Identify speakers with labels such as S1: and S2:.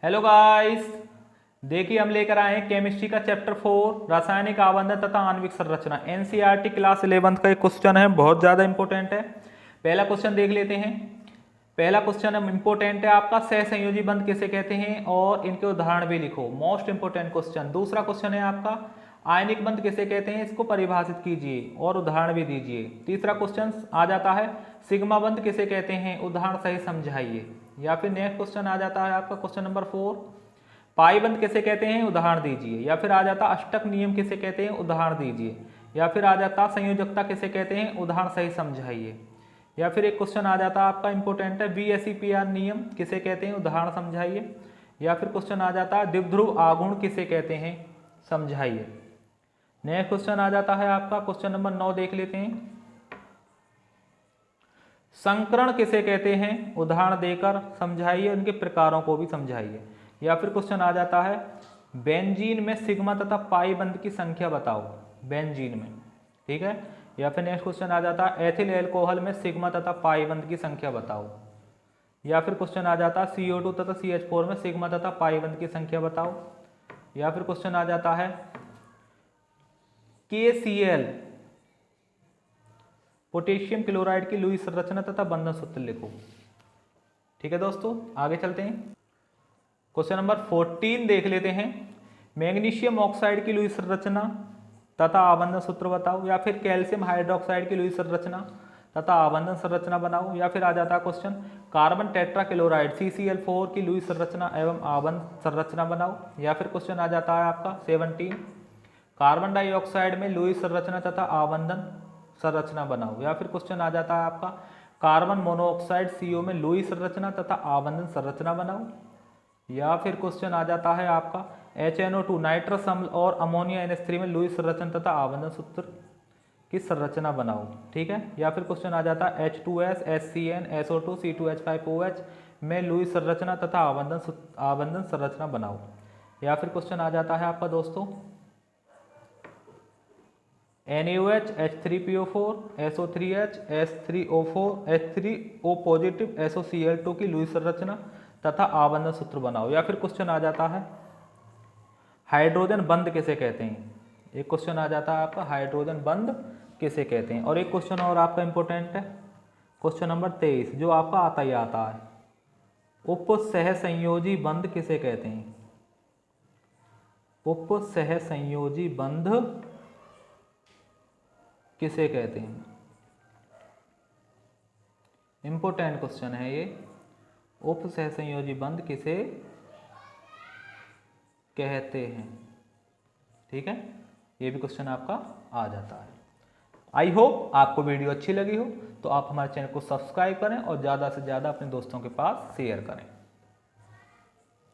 S1: Hello guys, देखिए हम लेकर आए हैं केमिस्ट्री का चैप्टर 4 रासायनिक आबंधन तथा आणविक संरचना। एनसीईआरटी क्लास 11 का एक क्वेश्चन है, बहुत ज़्यादा इंपॉर्टेंट है। पहला क्वेश्चन देख लेते हैं। पहला क्वेश्चन इंपॉर्टेंट है आपका, सहसंयोजी बंध किसे कहते हैं और इनके उदाहरण भी लिखो। Most important question. दूसरा क्वेश्चन है आपका, आयनिक बंध किसे कहते हैं, इसको परिभाषित कीजिए और उदाहरण भी दीजिए। तीसरा क्वेश्चन आ जाता है, सिग्मा बंध किसे कहते हैं, उदाहरण सही समझाइए। या फिर नेक्स्ट क्वेश्चन आ जाता है आपका क्वेश्चन नंबर 4, पाई बंध किसे कहते हैं, उदाहरण दीजिए। या फिर आ जाता अष्टक नियम किसे कहते हैं, उदाहरण दीजिए। या फिर आ जाता संयोजकता किसे कहते हैं, उदाहरण सही समझाइए। या फिर एक क्वेश्चन आ जाता आपका इंपॉर्टेंट है, VSEPR नियम किसे कहते हैं, उदाहरण समझाइए। या फिर क्वेश्चन आ जाता है, द्विध्रुव आघूर्ण किसे कहते हैं, समझाइए। नेक्स्ट क्वेश्चन आ जाता है आपका क्वेश्चन नंबर 9, देख लेते हैं। संकरण किसे कहते हैं, उदाहरण देकर समझाइए, उनके प्रकारों को भी समझाइए। या फिर क्वेश्चन आ जाता है, बेंजीन में सिग्मा तथा पाई बंध की संख्या बताओ, बेंजीन में, ठीक है। या फिर नेक्स्ट क्वेश्चन आ जाता है, एथिल एल्कोहल में सिग्मा तथा पाई बंध की संख्या बताओ। या फिर क्वेश्चन आ जाता है, CO2 तथा CH4 में सिग्मा तथा पाई बंध की संख्या बताओ। या फिर क्वेश्चन आ जाता है, KCl पोटेशियम क्लोराइड की लुईस संरचना तथा बंधन सूत्र लिखो। ठीक है दोस्तों, आगे चलते हैं। क्वेश्चन नंबर 14 देख लेते हैं, मैग्नीशियम ऑक्साइड की लुईस संरचना तथा आबंधन सूत्र बताओ। या फिर कैल्शियम हाइड्रोक्साइड की लुईस संरचना तथा आबंधन संरचना बनाओ। या फिर आ जाता है question, carbon tetra chloride CCl4 की लुईस संरचना एवं आबंधन संरचना बनाओ। या फिर क्वेश्चन आ जाता है आपका 17, कार्बन डाइऑक्साइड में लुईस संरचना तथा आबंधन संरचना बनाओ। या फिर क्वेश्चन आ जाता है आपका, कार्बन मोनोऑक्साइड CO में लुईस संरचना तथा आबंधन संरचना बनाओ। या फिर क्वेश्चन आ जाता है आपका, HNO2 नाइट्रस अम्ल और अमोनिया NH3 में लुईस संरचना तथा आबंधन सूत्र की संरचना बनाओ। ठीक है। या फिर क्वेश्चन आ जाता है, H2S HCN SO2 C2H5OH में लुईस संरचना तथा आबंधन संरचना बनाओ। या फिर क्वेश्चन आ जाता है आपका दोस्तों, NaOH H3PO4 SO3H H3O4 H3O positive SOCl2 की लुईस संरचना तथा आबंधन सूत्र बनाओ। या फिर क्वेश्चन आ जाता है, हाइड्रोजन बंध किसे कहते हैं। एक क्वेश्चन आ जाता है आपका, हाइड्रोजन बंध किसे कहते हैं। और एक क्वेश्चन और आपका इंपॉर्टेंट है, क्वेश्चन नंबर 23, जो आपका आता ही आता है, उप सहसंयोजी बंध किसे कहते हैं। उप सहसंयोजी बंध किसे कहते हैं, इंपॉर्टेंट क्वेश्चन है ये। उप सहसंयोजी बंध किसे कहते हैं, ठीक है। ये भी क्वेश्चन आपका आ जाता है। आई होप आपको वीडियो अच्छी लगी हो तो आप हमारे चैनल को सब्सक्राइब करें और ज़्यादा से ज़्यादा अपने दोस्तों के पास शेयर करें।